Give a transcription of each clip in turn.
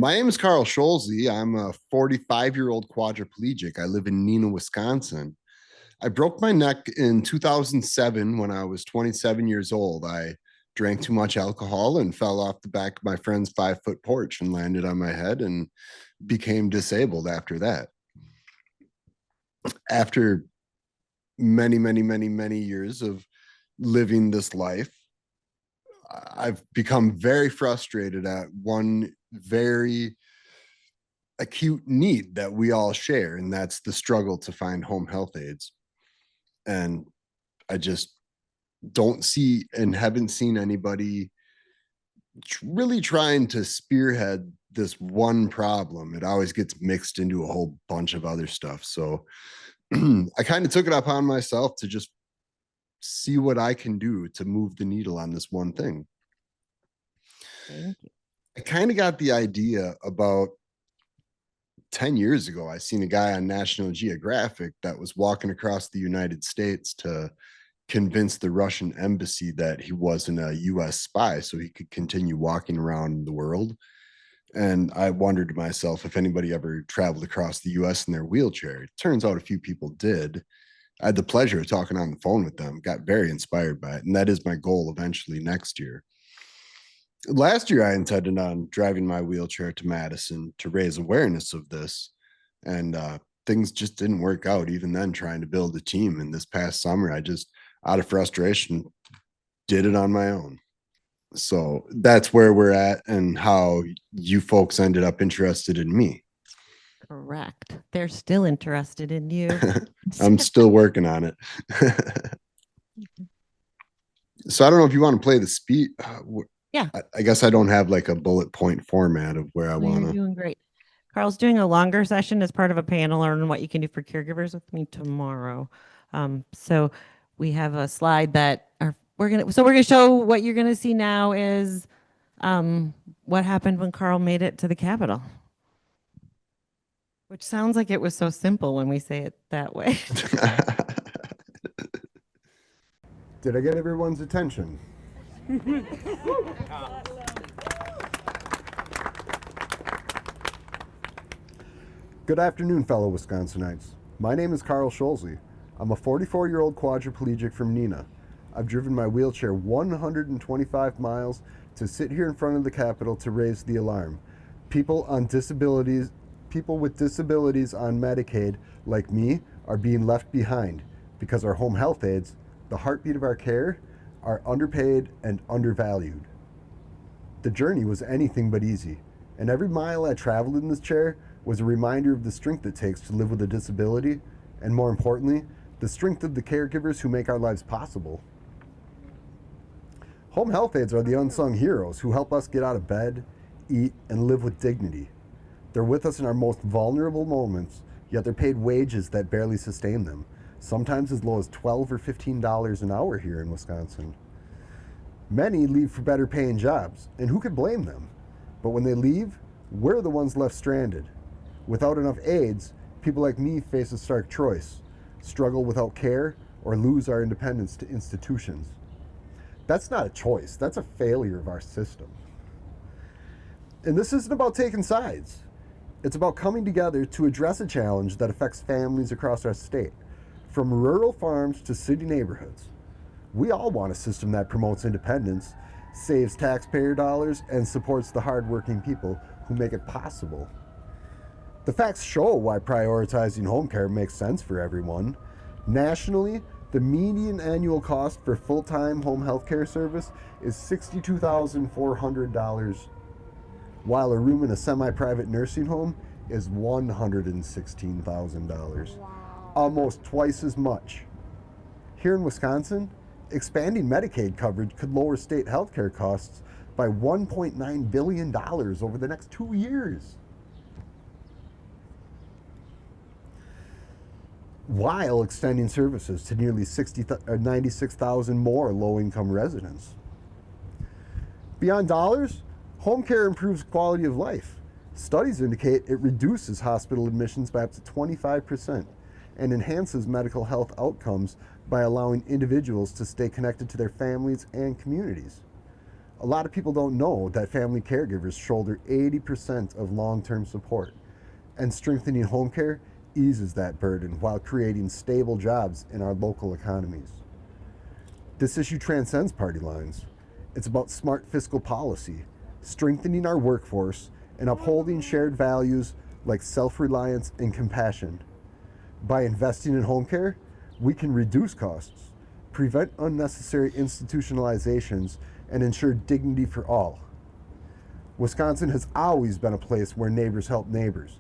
My name is Carl Scholze. I'm a 45-year-old quadriplegic. I live in Neenah, Wisconsin. I broke my neck in 2007 when I was 27 years old. I drank too much alcohol and fell off the back of my friend's 5-foot porch and landed on my head and became disabled after that. After many years of living this life, I've become very frustrated at one very acute need that we all share, and that's the struggle to find home health aides. And I just don't see and haven't seen anybody really trying to spearhead this one problem. It always gets mixed into a whole bunch of other stuff. So I kind of took it upon myself to just see what I can do to move the needle on this one thing. Thank you. I kind of got the idea about 10 years ago. I seen a guy on National Geographic that was walking across the United States to convince the Russian embassy that he wasn't a US spy so he could continue walking around the world. And I wondered to myself if anybody ever traveled across the US in their wheelchair. It turns out a few people did. I had the pleasure of talking on the phone with them, got very inspired by it. And that is my goal eventually next year. Last year, I intended on driving my wheelchair to Madison to raise awareness of this. And things just didn't work out, even then, trying to build a team. And this past summer, I just, out of frustration, did it on my own. So that's where we're at and how you folks ended up interested in me. Correct. They're still interested in you. I'm still working on it. So I don't know if you want to play the speed. Yeah. I guess I don't have like a bullet point format of where I Well, want you're to. doing great. Carl's doing a longer session as part of a panel on what you can do for caregivers with me tomorrow. So we have a slide that we're gonna show what you're gonna see now is what happened when Carl made it to the Capitol. Which sounds like it was so simple when we say it that way. Did I get everyone's attention? Good afternoon, fellow Wisconsinites. My name is Carl Scholze. I'm a 44-year-old quadriplegic from Neenah. I've driven my wheelchair 125 miles to sit here in front of the Capitol to raise the alarm. People with disabilities on Medicaid, like me, are being left behind because our home health aides, the heartbeat of our care, are underpaid and undervalued. The journey was anything but easy, and every mile I traveled in this chair was a reminder of the strength it takes to live with a disability, and more importantly, the strength of the caregivers who make our lives possible. Home health aides are the unsung heroes who help us get out of bed, eat, and live with dignity. They're with us in our most vulnerable moments, yet they're paid wages that barely sustain them, sometimes as low as $12 or $15 an hour here in Wisconsin. Many leave for better paying jobs, and who could blame them? But when they leave, we're the ones left stranded. Without enough aides, people like me face a stark choice: struggle without care or lose our independence to institutions. That's not a choice, that's a failure of our system. And this isn't about taking sides. It's about coming together to address a challenge that affects families across our state, from rural farms to city neighborhoods. We all want a system that promotes independence, saves taxpayer dollars, and supports the hardworking people who make it possible. The facts show why prioritizing home care makes sense for everyone. Nationally, the median annual cost for full-time home health care service is $62,400, while a room in a semi-private nursing home is $116,000. Wow. Almost twice as much. Here in Wisconsin, expanding Medicaid coverage could lower state healthcare costs by $1.9 billion over the next 2 years, while extending services to nearly 96,000 more low-income residents. Beyond dollars, home care improves quality of life. Studies indicate it reduces hospital admissions by up to 25% and enhances medical health outcomes by allowing individuals to stay connected to their families and communities. A lot of people don't know that family caregivers shoulder 80% of long term support, and strengthening home care eases that burden while creating stable jobs in our local economies. This issue transcends party lines. It's about smart fiscal policy, strengthening our workforce, and upholding shared values like self reliance and compassion. By investing in home care, we can reduce costs, prevent unnecessary institutionalizations, and ensure dignity for all. Wisconsin has always been a place where neighbors help neighbors,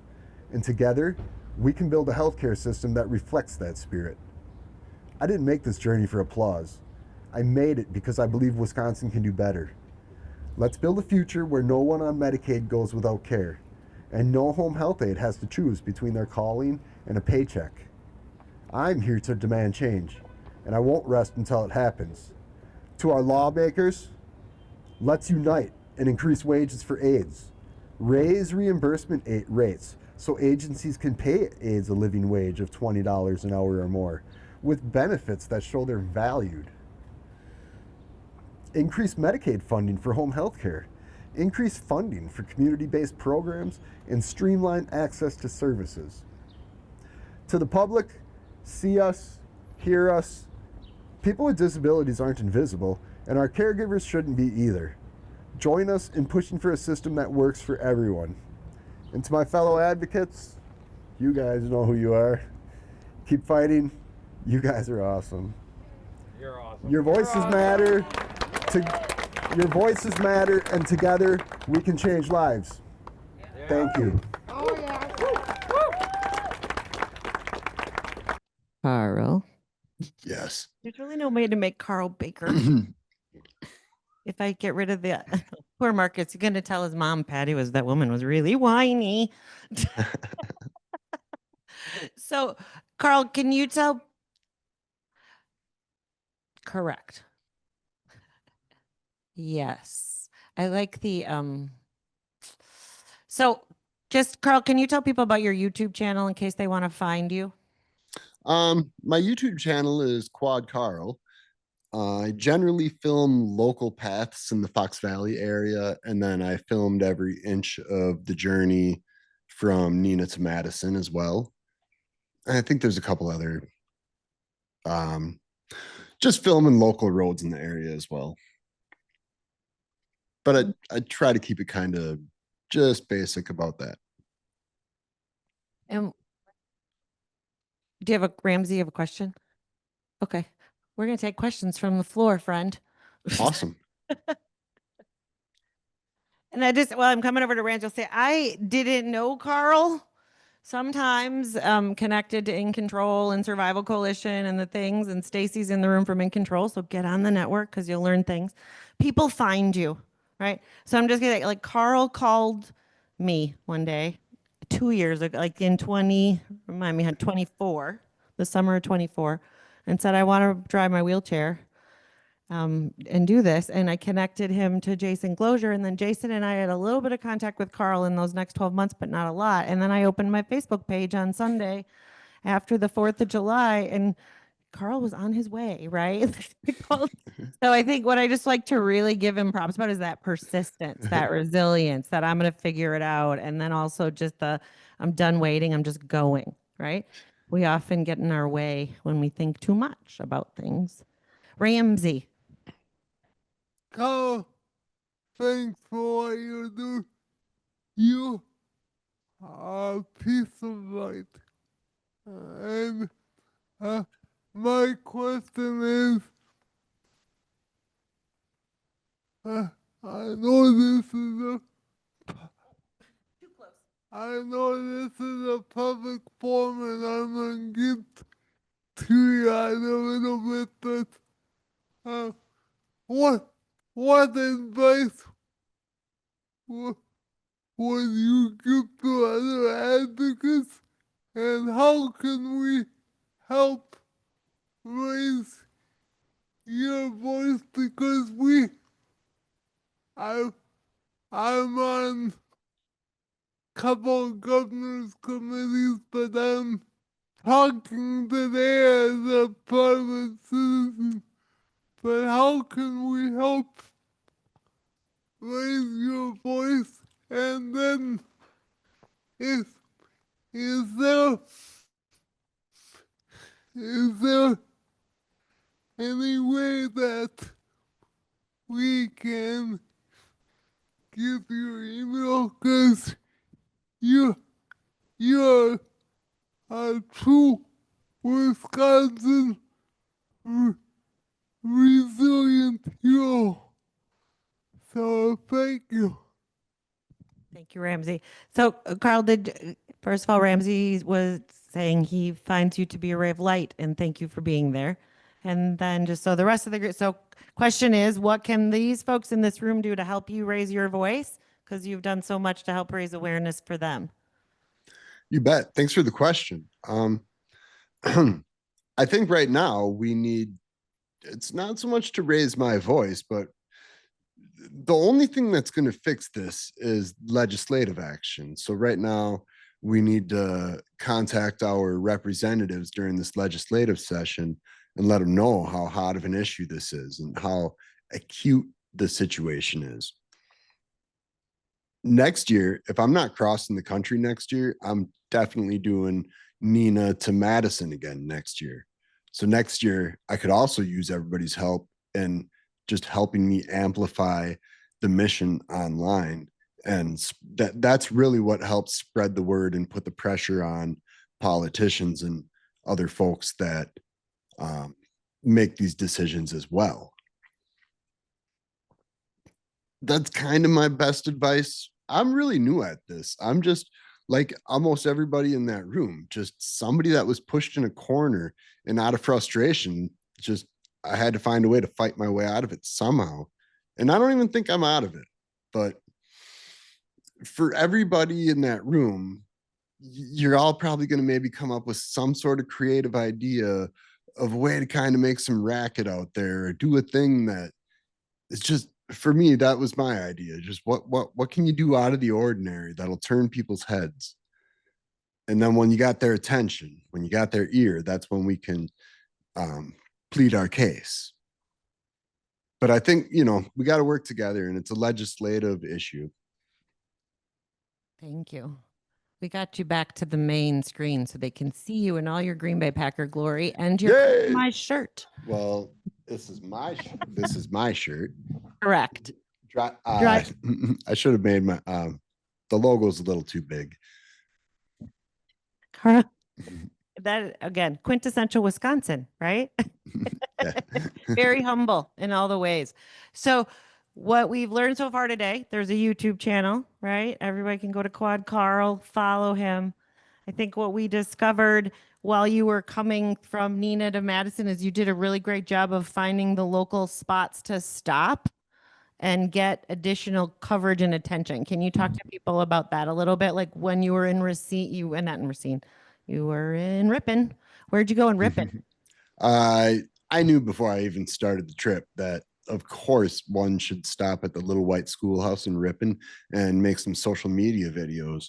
and together, we can build a healthcare system that reflects that spirit. I didn't make this journey for applause. I made it because I believe Wisconsin can do better. Let's build a future where no one on Medicaid goes without care, and no home health aide has to choose between their calling and a paycheck. I'm here to demand change, and I won't rest until it happens. To our lawmakers, let's unite and increase wages for aides. Raise reimbursement rates so agencies can pay aides a living wage of $20 an hour or more, with benefits that show they're valued. Increase Medicaid funding for home health care. Increase funding for community-based programs and streamline access to services. To the public, see us, hear us. People with disabilities aren't invisible, and our caregivers shouldn't be either. Join us in pushing for a system that works for everyone. And to my fellow advocates, you guys know who you are. Keep fighting. You guys are awesome. You're awesome. Your voices matter. Your voices matter, and together we can change lives. Yeah. Thank you. Carl. Yes. There's really no way to make Carl Baker. If I get rid of the poor Marcus, you're going to tell his mom, Patty, that woman was really whiny. So, Carl, can you tell? Correct. Yes. I like the so just Carl, can you tell people about your YouTube channel in case they want to find you? My YouTube channel is Quad Carl. I generally film local paths in the Fox Valley area, and then I filmed every inch of the journey from Neenah to Madison as well. And I think there's a couple other just filming local roads in the area as well. But I try to keep it kind of just basic about that. And do you have Ramsey, you have a question? Okay. We're going to take questions from the floor, friend. Awesome. And I'm coming over to Ranch, I'll say, I didn't know Carl. Sometimes connected to In Control and Survival Coalition and the things, and Stacy's in the room from In Control, so get on the network because you'll learn things. People find you, right? So I'm just gonna, like, Carl called me one day, 2 years ago, like in 24, the summer of 24, and said, I want to drive my wheelchair and do this. And I connected him to Jason Glozier. And then Jason and I had a little bit of contact with Carl in those next 12 months, but not a lot. And then I opened my Facebook page on Sunday after the 4th of July, and Carl was on his way, right? So I think what I just like to really give him props about is that persistence, that resilience, that I'm going to figure it out. And then also just I'm done waiting, I'm just going, right? We often get in our way when we think too much about things. Ramsey. Carl, thanks for what you do. You are a piece of light. And my question is, I know this is a public forum, and I'm gonna get to you in a little bit, but what advice would you give to other advocates, and how can we help raise your voice? Because I'm on a couple of governors' committees, but I'm talking today as a private citizen. But how can we help raise your voice, and then is is there is there any way that we can give your email? Because you you're a true Wisconsin re- resilient hero. So thank you. Thank you, Ramsey. So, Carl, first of all, Ramsey was saying he finds you to be a ray of light, and thank you for being there. And then just so the rest of the group, so question is, what can these folks in this room do to help you raise your voice? Because you've done so much to help raise awareness for them. You bet. Thanks for the question. I think right now we need, it's not so much to raise my voice, but the only thing that's going to fix this is legislative action. So right now we need to contact our representatives during this legislative session and let them know how hot of an issue this is and how acute the situation is. Next year, if I'm not crossing the country next year, I'm definitely doing Neenah to Madison again next year. So next year, I could also use everybody's help in just helping me amplify the mission online. And that's really what helps spread the word and put the pressure on politicians and other folks that make these decisions as well. That's kind of my best advice. I'm really new at this. I'm just like almost everybody in that room, just somebody that was pushed in a corner, and out of frustration, just I had to find a way to fight my way out of it somehow. And I don't even think I'm out of it. But for everybody in that room, you're all probably going to maybe come up with some sort of creative idea of a way to kind of make some racket out there, or do a thing that is just, for me, that was my idea. Just what can you do out of the ordinary that'll turn people's heads? And then when you got their attention, when you got their ear, that's when we can plead our case. But I think, you know, we got to work together, and it's a legislative issue. Thank you. We got you back to the main screen so they can see you in all your Green Bay Packer glory and your Yay! my shirt. Well, this is my shirt. Correct. I should have made my the logo's a little too big. Carl, that again, quintessential Wisconsin, right? Yeah. Very humble in all the ways. So what we've learned so far today, there's a YouTube channel, right? Everybody can go to Quad Carl, follow him. I think what we discovered while you were coming from Neenah to Madison is you did a really great job of finding the local spots to stop and get additional coverage and attention. Can you talk to people about that a little bit? Like when you were in Racine, you and not in Racine, you were in Ripon. Where'd you go in Ripon? I knew before I even started the trip that, of course, one should stop at the Little White Schoolhouse in Ripon and make some social media videos.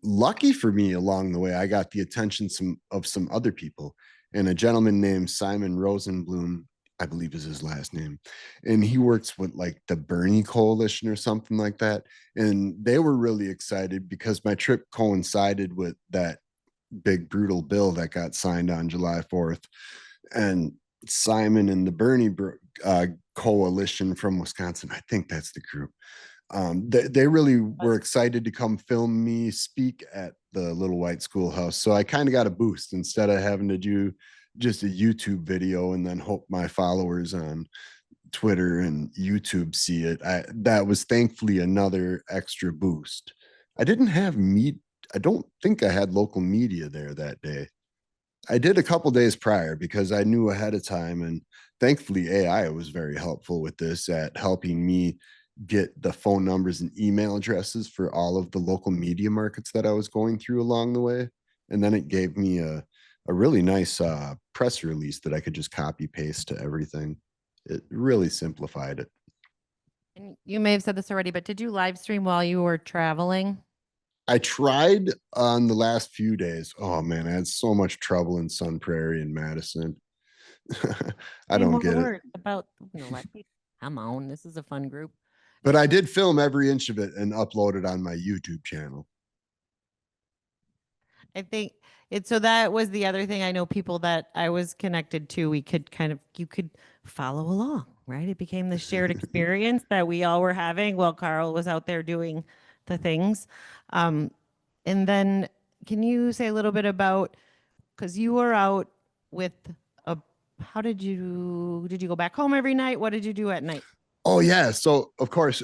Lucky for me, along the way, I got the attention of some other people, and a gentleman named Simon Rosenblum, I believe is his last name, and he works with like the Bernie Coalition or something like that. And they were really excited because my trip coincided with that big brutal bill that got signed on July 4th. And Simon and the Bernie Coalition from Wisconsin, I think that's the group. They really were excited to come film me speak at the Little White Schoolhouse. So I kind of got a boost instead of having to do just a YouTube video and then hope my followers on Twitter and YouTube see it. That was thankfully another extra boost. I didn't have I don't think I had local media there that day. I did a couple days prior because I knew ahead of time, and thankfully AI was very helpful with this at helping me get the phone numbers and email addresses for all of the local media markets that I was going through along the way. And then it gave me a really nice press release that I could just copy paste to everything. It really simplified it. And you may have said this already, but did you live stream while you were traveling? I tried on the last few days. Oh man, I had so much trouble in Sun Prairie and Madison. I don't get it. About, you know, come on, this is a fun group. But I did film every inch of it and upload it on my YouTube channel. I think it, so that was the other thing. I know people that I was connected to, we could kind of, you could follow along, right? It became the shared experience that we all were having while Carl was out there doing the things. And then can you say a little bit about, because you were out with a, how did you go back home every night? What did you do at night? Oh yeah. So of course,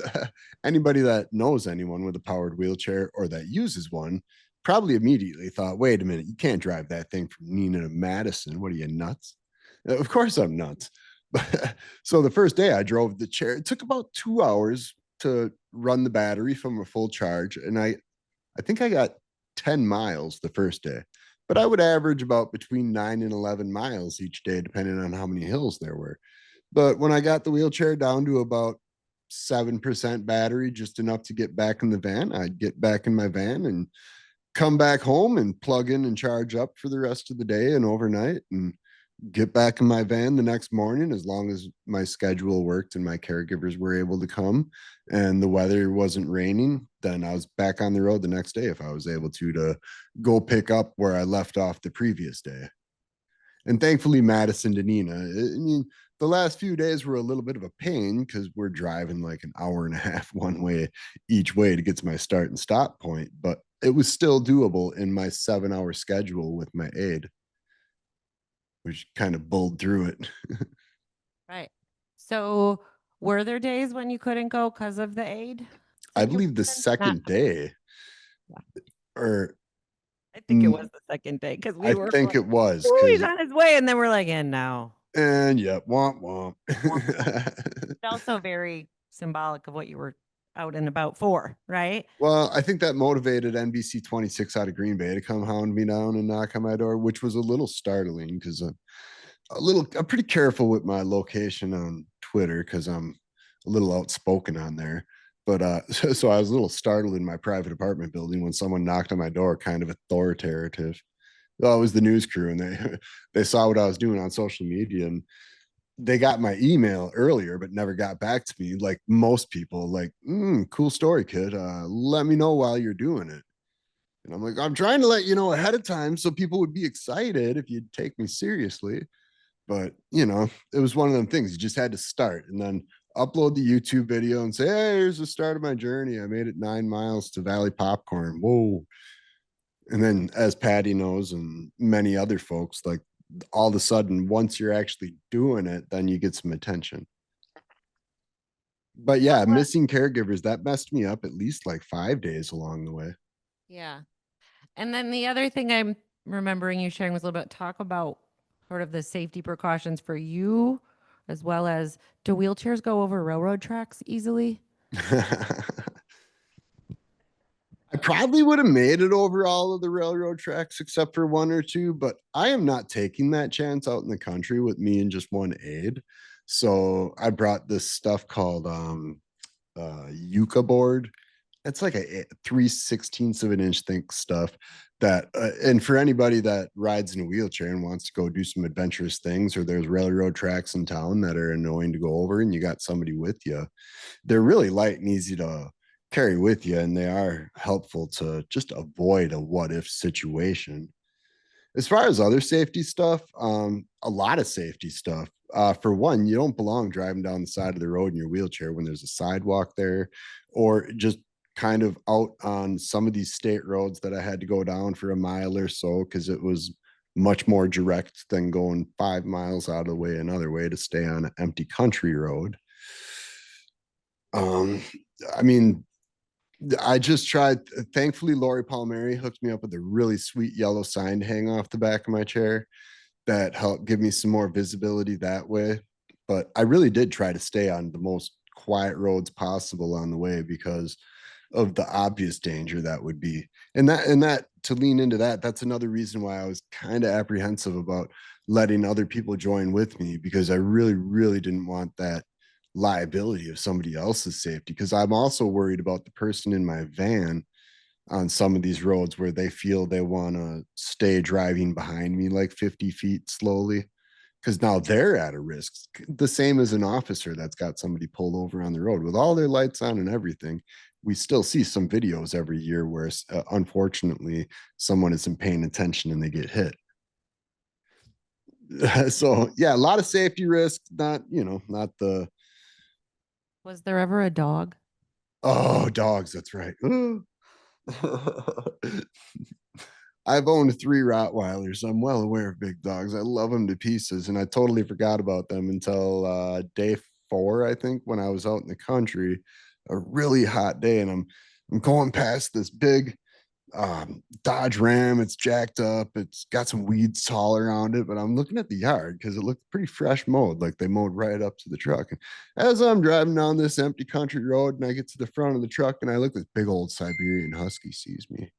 anybody that knows anyone with a powered wheelchair or that uses one probably immediately thought, wait a minute, you can't drive that thing from Neenah to Madison. What are you, nuts? Of course I'm nuts. So the first day I drove the chair, it took about 2 hours to run the battery from a full charge. And I think I got 10 miles the first day, but I would average about between 9 and 11 miles each day, depending on how many hills there were. But when I got the wheelchair down to about 7% battery, just enough to get back in the van, I'd get back in my van and come back home and plug in and charge up for the rest of the day and overnight and get back in my van the next morning, as long as my schedule worked and my caregivers were able to come and the weather wasn't raining. Then I was back on the road the next day if I was able to go pick up where I left off the previous day. And thankfully, Madison to Neenah, I mean, the last few days were a little bit of a pain because we're driving like an hour and a half one way each way to get to my start and stop point, but it was still doable in my 7-hour schedule with my aide, which kind of bowled through it. Right. So were there days when you couldn't go because of the aid? I believe the second day, or I think it was the second day because we I were think like, it was, "Ooh, he's because on his way," and then we're like, "And now." and yeah, womp womp. It's also very symbolic of what you were out and about for, right? Well, I think that motivated NBC 26 out of Green Bay to come hound me down and knock on my door, which was a little startling because I'm pretty careful with my location on Twitter because I'm a little outspoken on there. But so I was a little startled in my private apartment building when someone knocked on my door, kind of authoritative. Well, it was the news crew, and they saw what I was doing on social media, and they got my email earlier, but never got back to me. Like most people, like, cool story, kid. Let me know while you're doing it. And I'm like, I'm trying to let you know ahead of time so people would be excited if you'd take me seriously. But it was one of them things. You just had to start and then upload the YouTube video and say, hey, here's the start of my journey. I made it 9 miles to Valley Popcorn. Whoa. And then, as Patty knows, and many other folks, like, all of a sudden, once you're actually doing it, then you get some attention. But yeah, missing caregivers, that messed me up at least like 5 days along the way. Yeah. And then the other thing I'm remembering you sharing was a little bit talk about sort of the safety precautions for you, as well as, do wheelchairs go over railroad tracks easily? I probably would have made it over all of the railroad tracks except for one or two, but I am not taking that chance out in the country with me and just one aide. So I brought this stuff called Yucca board. It's like a 3/16 of an inch thick stuff that, and for anybody that rides in a wheelchair and wants to go do some adventurous things, or there's railroad tracks in town that are annoying to go over and you got somebody with you, they're really light and easy to carry with you, and they are helpful to just avoid a what if situation. As far as other safety stuff, a lot of safety stuff. For one, you don't belong driving down the side of the road in your wheelchair when there's a sidewalk there, or just kind of out on some of these state roads that I had to go down for a mile or so because it was much more direct than going 5 miles out of the way another way to stay on an empty country road. I mean, I just tried. Thankfully, Lori Palmieri hooked me up with a really sweet yellow sign to hang off the back of my chair that helped give me some more visibility that way. But I really did try to stay on the most quiet roads possible on the way because of the obvious danger that would be. And that to lean into that, that's another reason why I was kind of apprehensive about letting other people join with me, because I really, really didn't want that liability of somebody else's safety, because I'm also worried about the person in my van on some of these roads where they feel they want to stay driving behind me like 50 feet slowly, because now they're at a risk. The same as an officer that's got somebody pulled over on the road with all their lights on and everything. We still see some videos every year where unfortunately someone isn't paying attention and they get hit. So yeah, a lot of safety risks, not, not the, Was there ever a dog? oh, dogs, that's right. I've owned 3 Rottweilers. I'm well aware of big dogs. I love them to pieces, and I totally forgot about them until day 4, I think, when I was out in the country, a really hot day, and I'm going past this big Dodge Ram. It's jacked up. It's got some weeds all around it, but I'm looking at the yard because it looked pretty fresh mowed, like they mowed right up to the truck. And as I'm driving down this empty country road, and I get to the front of the truck, and I look, this big old Siberian Husky sees me.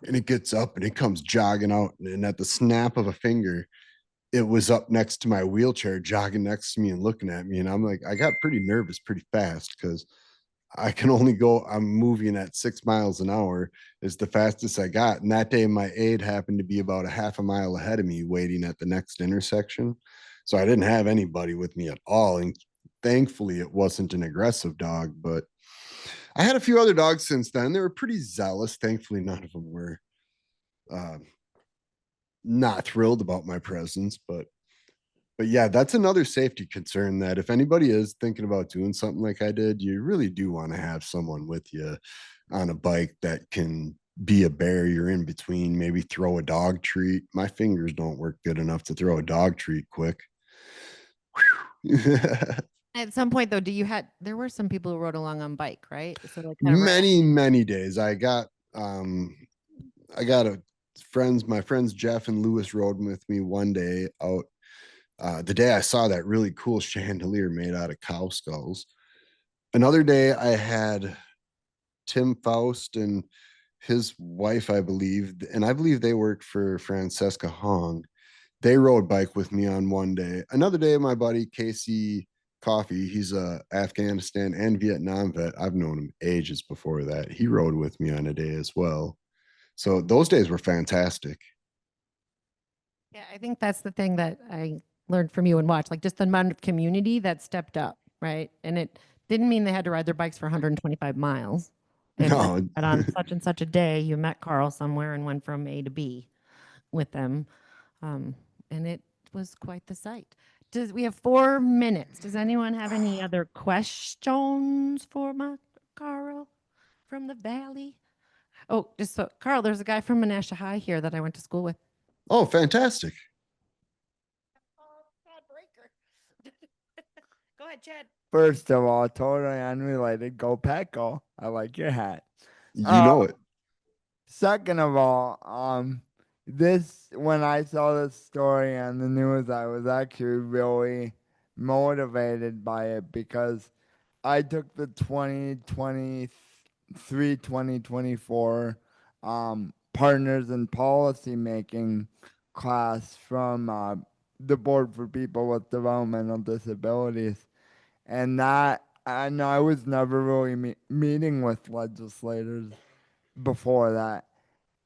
And it gets up and it comes jogging out. And at the snap of a finger, it was up next to my wheelchair, jogging next to me and looking at me. And I'm like, I got pretty nervous pretty fast because I can only go, I'm moving at 6 miles an hour is the fastest I got. And that day, my aide happened to be about a half a mile ahead of me waiting at the next intersection. So I didn't have anybody with me at all. And thankfully, it wasn't an aggressive dog, but I had a few other dogs since then. They were pretty zealous. Thankfully, none of them were not thrilled about my presence, but yeah, that's another safety concern that if anybody is thinking about doing something like I did, you really do want to have someone with you on a bike that can be a barrier in between, maybe throw a dog treat. My fingers don't work good enough to throw a dog treat quick. At some point, though, there were some people who rode along on bike, right? So like many days. I got my friends Jeff and Lewis rode with me one day out. The day I saw that really cool chandelier made out of cow skulls. Another day I had Tim Faust and his wife, I believe, and I believe they worked for Francesca Hong. They rode bike with me on one day. Another day, my buddy Casey Coffee, he's a Afghanistan and Vietnam vet. I've known him ages before that. He rode with me on a day as well. So those days were fantastic. Yeah, I think that's the thing that I learned from you and watched, like just the amount of community that stepped up, right? And it didn't mean they had to ride their bikes for 125 miles. And No. but on such and such a day, you met Carl somewhere and went from A to B with them. And it was quite the sight. We have 4 minutes. Does anyone have any other questions for Carl from the Valley? Oh, just so, Carl, there's a guy from Menasha High here that I went to school with. Oh, fantastic. Go ahead, Chad. First of all, totally unrelated. Go Pack Go. I like your hat. You know it. Second of all, when I saw this story on the news, I was actually really motivated by it because I took the 2023-2024 partners in policy making class from the Board for People with Developmental Disabilities. And I know I was never really meeting with legislators before that.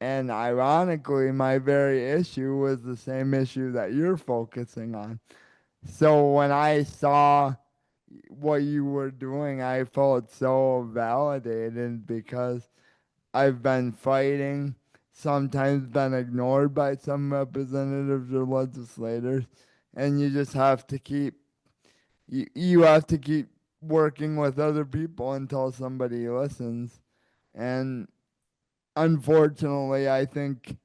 And ironically, my very issue was the same issue that you're focusing on. So when I saw what you were doing, I felt so validated because I've been fighting, sometimes been ignored by some representatives or legislators, and you just have to keep you have to keep working with other people until somebody listens. And unfortunately, I think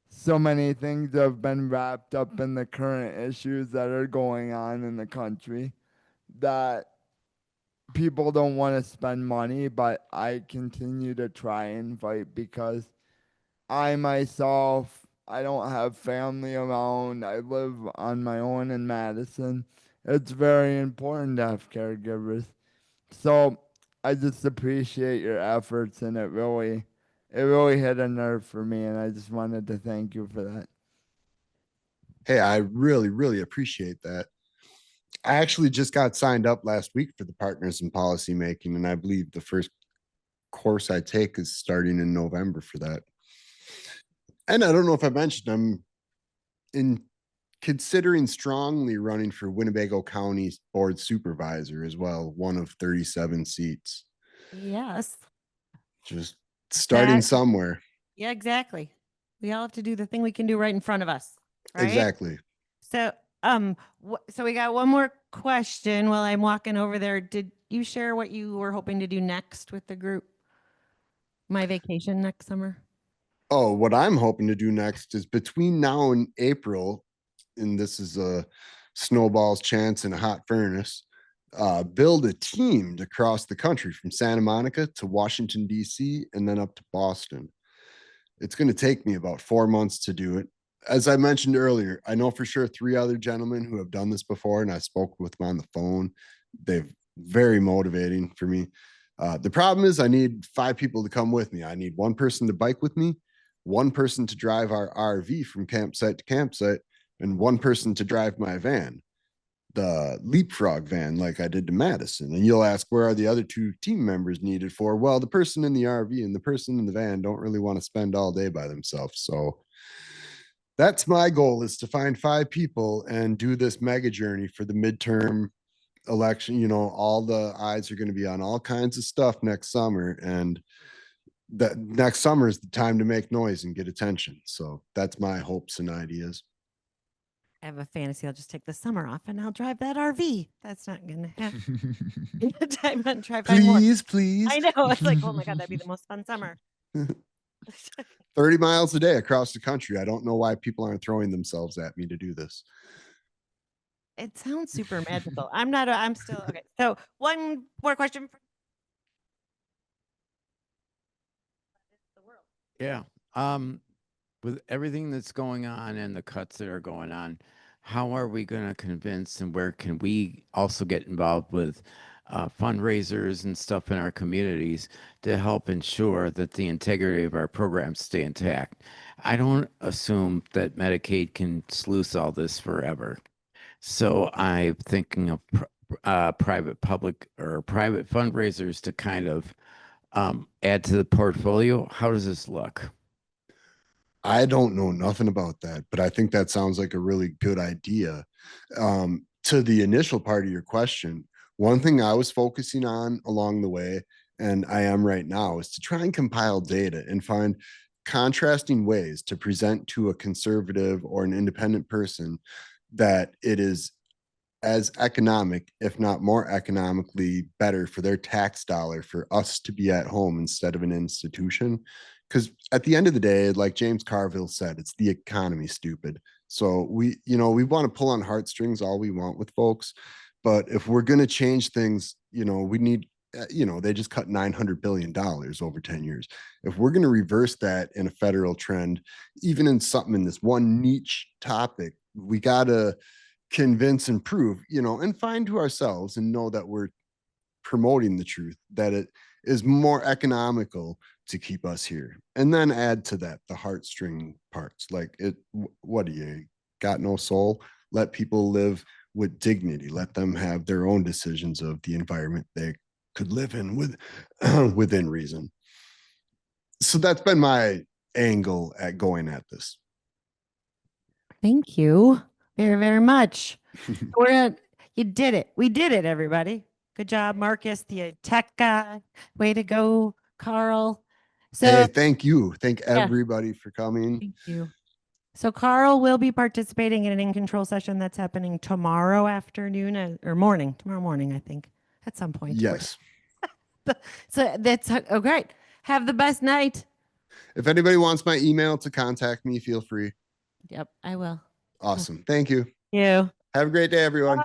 so many things have been wrapped up in the current issues that are going on in the country that people don't want to spend money, but I continue to try and fight because I myself, I don't have family around. I live on my own in Madison. It's very important to have caregivers. So I just appreciate your efforts, and it really hit a nerve for me, and I just wanted to thank you for that. Hey, I really, really appreciate that. I actually just got signed up last week for the Partners in Policy Making, and I believe the first course I take is starting in November for that. And I don't know if I mentioned, I'm in considering strongly running for Winnebago County Board Supervisor as well, one of 37 seats. Yes. Just starting That- somewhere. Yeah, exactly. We all have to do the thing we can do right in front of us. Right? Exactly. So, so we got one more question while I'm walking over there. Did you share what you were hoping to do next with the group? My vacation next summer? Oh, what I'm hoping to do next is between now and April, and this is a snowball's chance in a hot furnace, build a team to cross the country from Santa Monica to Washington, D.C., and then up to Boston. It's going to take me about 4 months to do it. As I mentioned earlier, I know for sure 3 other gentlemen who have done this before, and I spoke with them on the phone. They've very motivating for me. The problem is I need 5 people to come with me. I need 1 person to bike with me, 1 person to drive our RV from campsite to campsite, and 1 person to drive my van, the leapfrog van, like I did to Madison. And you'll ask, where are the other 2 team members needed for? Well, the person in the RV and the person in the van don't really want to spend all day by themselves. So that's my goal, is to find 5 people and do this mega journey for the midterm election. You know, all the eyes are going to be on all kinds of stuff next summer, and that next summer is the time to make noise and get attention. So that's my hopes and ideas. I have a fantasy. I'll just take the summer off and I'll drive that RV. That's not going to happen. Time on try find more. Please. I know. It's like, oh my God, that'd be the most fun summer. 30 miles a day across the country. I don't know why people aren't throwing themselves at me to do this. It sounds super magical. I'm still okay. So one more question. Yeah. With everything that's going on and the cuts that are going on, how are we going to convince, and where can we also get involved with fundraisers and stuff in our communities to help ensure that the integrity of our programs stay intact? I don't assume that Medicaid can sluice all this forever. So I'm thinking of private fundraisers to kind of add to the portfolio. How does this look? I don't know nothing about that, but I think that sounds like a really good idea. To the initial part of your question, one thing I was focusing on along the way, and I am right now, is to try and compile data and find contrasting ways to present to a conservative or an independent person that it is as economic, if not more economically better for their tax dollar for us to be at home instead of an institution. Because at the end of the day, like James Carville said, it's the economy, stupid. So we want to pull on heartstrings all we want with folks. But if we're going to change things, we need, they just cut $900 billion over 10 years. If we're going to reverse that in a federal trend, even in something in this one niche topic, we got to convince and prove, and find to ourselves and know that we're promoting the truth, that it is more economical to keep us here. And then add to that the heartstring parts. Like, what do you got? No soul? Let people live with dignity. Let them have their own decisions of the environment they could live in within reason. So that's been my angle at going at this. Thank you very, very much. You did it. We did it, everybody. Good job, Marcus, the tech guy. Way to go, Carl. So Hey, thank you. Thank everybody for coming. thank you. So Carl will be participating in an in-control session that's happening tomorrow afternoon or morning, tomorrow morning, I think, at some point. Yes. So that's great. Have the best night. If anybody wants my email to contact me, feel free. Yep, I will. Awesome. Thank you. You. Have a great day, everyone.